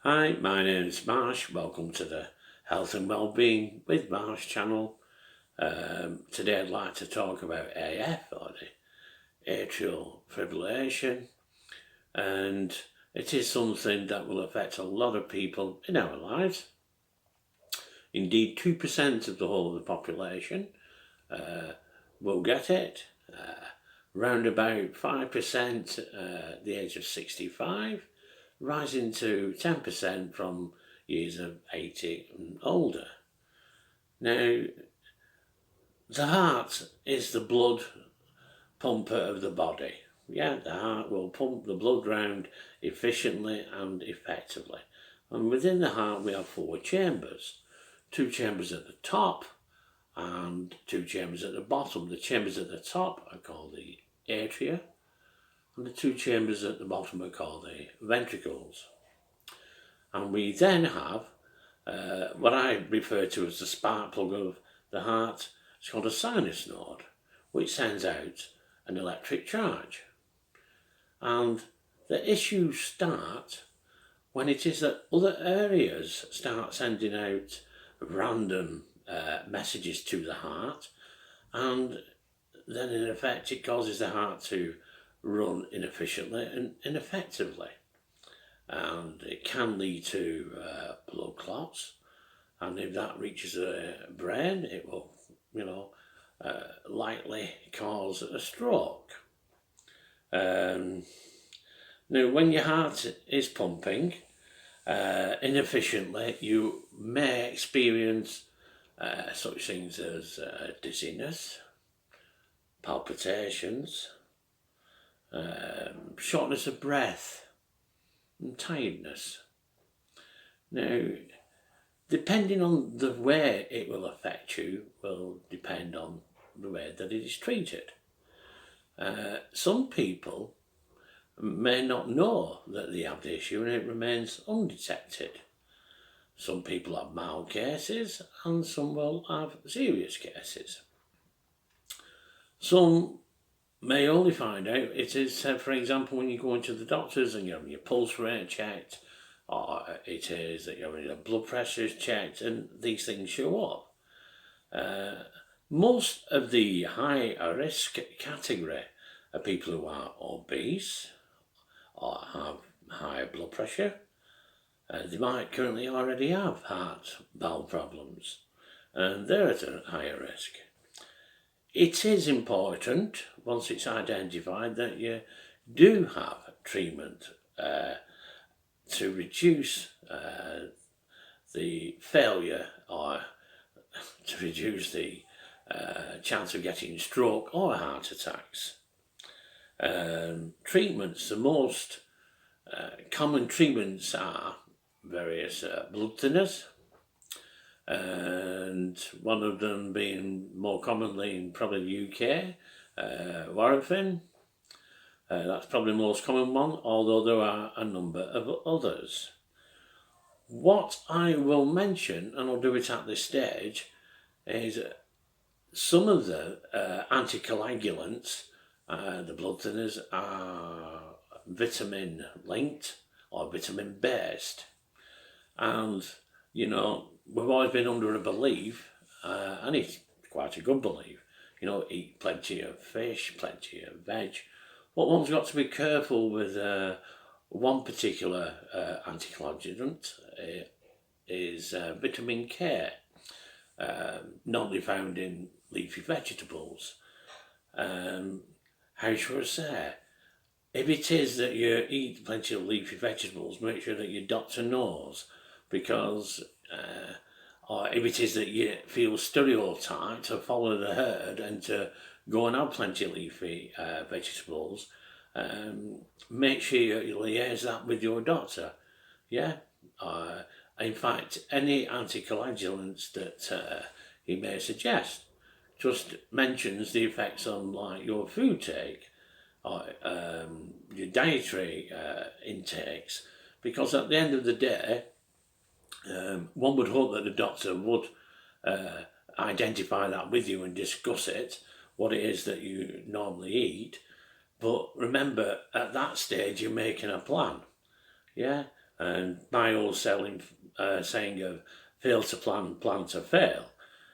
Hi, my name is Marsh. Welcome to the Health and Wellbeing with Marsh channel. Today I'd like to talk about AF, or the atrial fibrillation, and it is something that will affect a lot of people in our lives. Indeed, 2% of the whole of the population will get it. Round about 5% at the age of 65, rising to 10% from years of 80 and older. Now, the heart is the blood pumper of the body. Yeah, the heart will pump the blood round efficiently and effectively. And within the heart we have 4 chambers. 2 chambers at the top and 2 chambers at the bottom. The chambers at the top are called the atria, and the 2 chambers at the bottom are called the ventricles. And we then have what I refer to as the spark plug of the heart. It's called a sinus node, which sends out an electric charge. And the issues start when it is that other areas start sending out random messages to the heart, and then in effect it causes the heart to run inefficiently and ineffectively, and it can lead to blood clots, and if that reaches the brain it will likely cause a stroke. Now when your heart is pumping inefficiently, you may experience such things as dizziness, palpitations, shortness of breath and tiredness. Now, depending on the way it will affect you will depend on the way that it is treated. Some people may not know that they have the issue and it remains undetected. Some people have mild cases and some will have serious cases. Some may only find out it is, for example, when you go into the doctors and you're having your pulse rate checked, or it is that you're having your blood pressure checked, and these things show up. Most of the high risk category are people who are obese or have high blood pressure. They might currently already have heart valve problems, and they're at a higher risk. It is important, once it's identified, that you do have treatment to reduce the failure, or to reduce the chance of getting stroke or heart attacks. Treatments, the most common treatments are various blood thinners, and one of them being more commonly in probably the UK, warfarin. That's probably the most common one, although there are a number of others. What I will mention, and I'll do it at this stage, is some of the anticoagulants, the blood thinners, are vitamin linked or vitamin based. And we've always been under a belief, and it's quite a good belief, eat plenty of fish, plenty of veg. But one's got to be careful with one particular anticoagulant is vitamin K, normally found in leafy vegetables. How should I say? If it is that you eat plenty of leafy vegetables, make sure that your doctor knows, because or if it is that you feel stereotyped to follow the herd and to go and have plenty of leafy vegetables, make sure you liaise that with your doctor. Yeah. In fact, any anticoagulants that he may suggest just mentions the effects on like your food take or your dietary intakes, because at the end of the day, one would hope that the doctor would identify that with you and discuss it, what it is that you normally eat. But remember, at that stage, you're making a plan. Yeah. And my old saying of fail to plan to fail.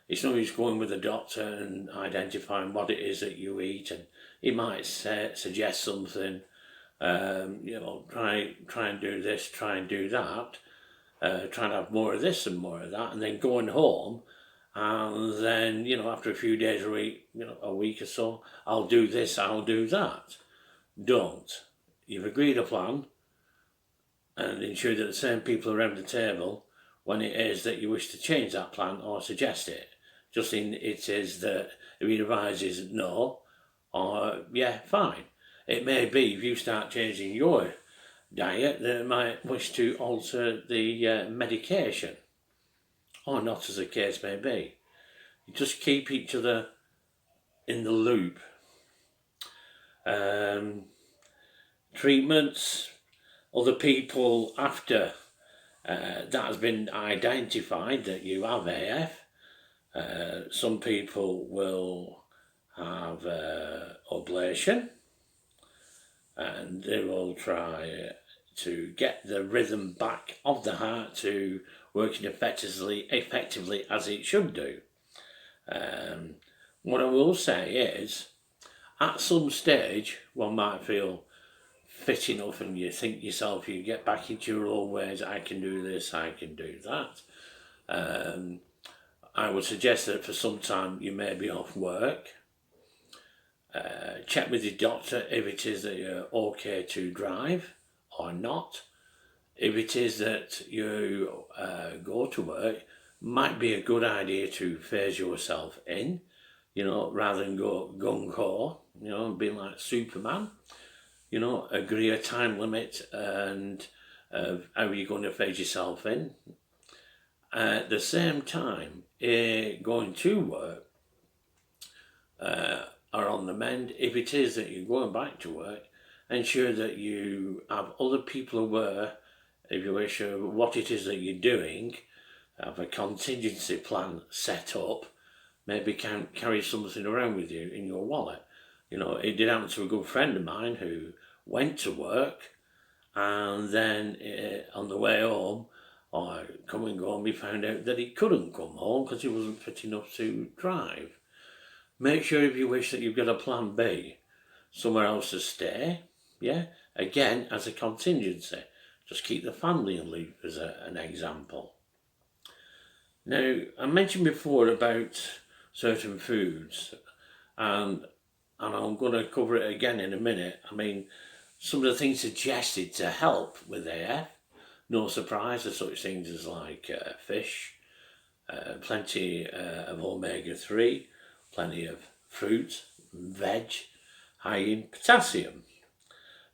It's no use going with the doctor and identifying what it is that you eat, and he might suggest something, try and do this, try and do that, try and have more of this and more of that, and then going home, and then, after a few days or a week or so, I'll do this, I'll do that. Don't. You've agreed a plan, and ensure that the same people around the table when it is that you wish to change that plan or suggest it. Just in it is that if he advises no, or yeah, fine. It may be if you start changing your diet, they might wish to alter the medication, or not, as the case may be. You just keep each other in the loop. Treatments, other people after that has been identified that you have AF. Some people will have ablation, and they will try to get the rhythm back of the heart to working effectively as it should do. What I will say is, at some stage, one might feel fit enough and you think yourself, you get back into your old ways, I can do this, I can do that. I would suggest that for some time you may be off work. Check with your doctor if it is that you're okay to drive or not. If it is that you go to work, might be a good idea to phase yourself in, rather than go gung-ho, being like Superman. Agree a time limit and how you're going to phase yourself in. At the same time, going to work are on the mend. If it is that you're going back to work, ensure that you have other people aware, if you wish, of what it is that you're doing. Have a contingency plan set up. Maybe carry something around with you in your wallet. It did happen to a good friend of mine who went to work, and then on the way home, or coming home, he found out that he couldn't come home because he wasn't fit enough to drive. Make sure, if you wish, that you've got a plan B, somewhere else to stay. Yeah, again, as a contingency. Just keep the family in loop as an example. Now, I mentioned before about certain foods, and I'm going to cover it again in a minute. I mean, some of the things suggested to help with AF, no surprise, there's such things as like fish, plenty of omega-3, plenty of fruit, veg, high in potassium.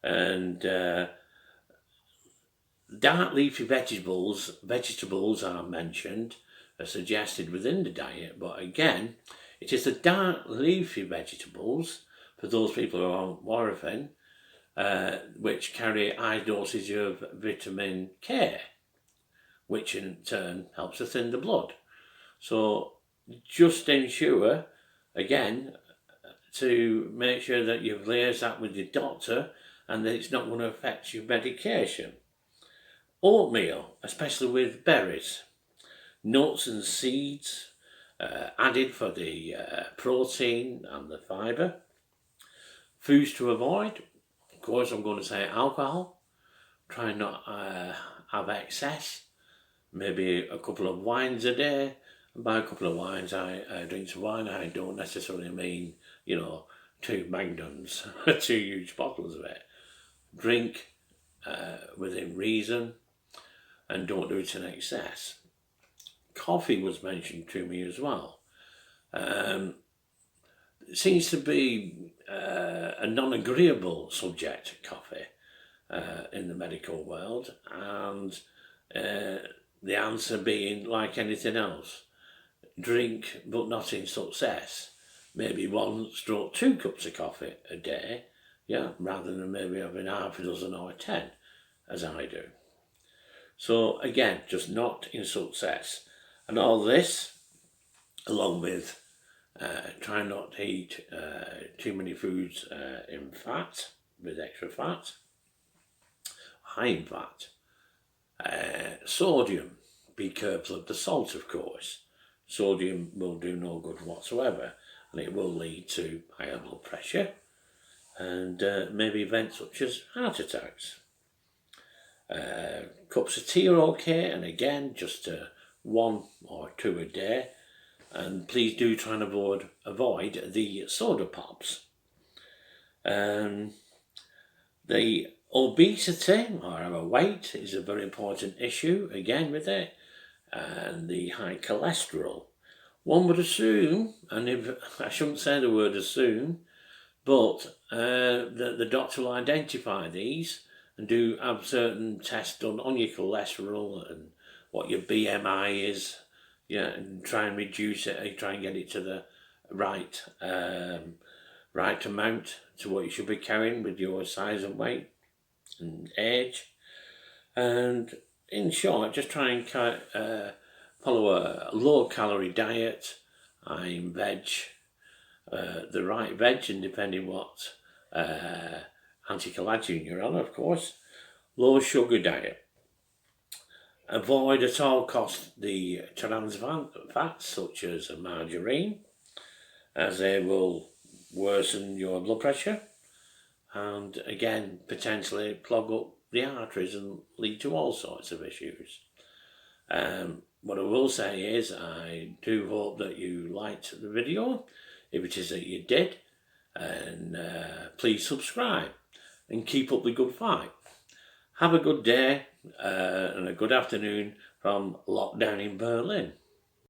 And dark leafy vegetables are mentioned, are suggested within the diet, but again, it is the dark leafy vegetables, for those people who are on warfarin, which carry high dosage of vitamin K, which in turn helps to thin the blood. So just ensure, again, to make sure that you've liaised that with your doctor and that it's not going to affect your medication. Oatmeal, especially with berries, nuts and seeds, added for the protein and the fibre. Foods to avoid, of course, I'm going to say alcohol. Try not have excess. Maybe a couple of wines a day. And by a couple of wines, drinks of wine, I don't necessarily mean, 2 magnums, 2 huge bottles of it. Drink within reason, and don't do it in excess. Coffee was mentioned to me as well. It seems to be a non-agreeable subject, coffee, in the medical world, and the answer being, like anything else, drink but not in success. Maybe 1-2 cups of coffee a day, rather than maybe having half a dozen or 10, as I do. So again, just not in success. And all this, along with try not to eat too many foods in fat, with extra fat, high in fat, Sodium, be careful of the salt, of course. Sodium will do no good whatsoever, and it will lead to higher blood pressure and maybe events such as heart attacks. Cups of tea are okay, and again, just 1 or 2 a day. And please do try and avoid the soda pops. The obesity or overweight is a very important issue again with it, and the high cholesterol. One would assume, and I shouldn't say the word assume, but the doctor will identify these and have certain tests done on your cholesterol and what your BMI is, and try and reduce it, try and get it to the right right amount to what you should be carrying with your size and weight and age. And in short, just try and follow a low-calorie diet. I'm veg, the right veg, and depending what anticoagulant you're on, of course. Low sugar diet. Avoid at all costs the trans fats such as margarine, as they will worsen your blood pressure and again potentially clog up the arteries and lead to all sorts of issues. What I will say is I do hope that you liked the video, if it is that you did, and please subscribe and keep up the good fight. Have a good day and a good afternoon from lockdown in Berlin.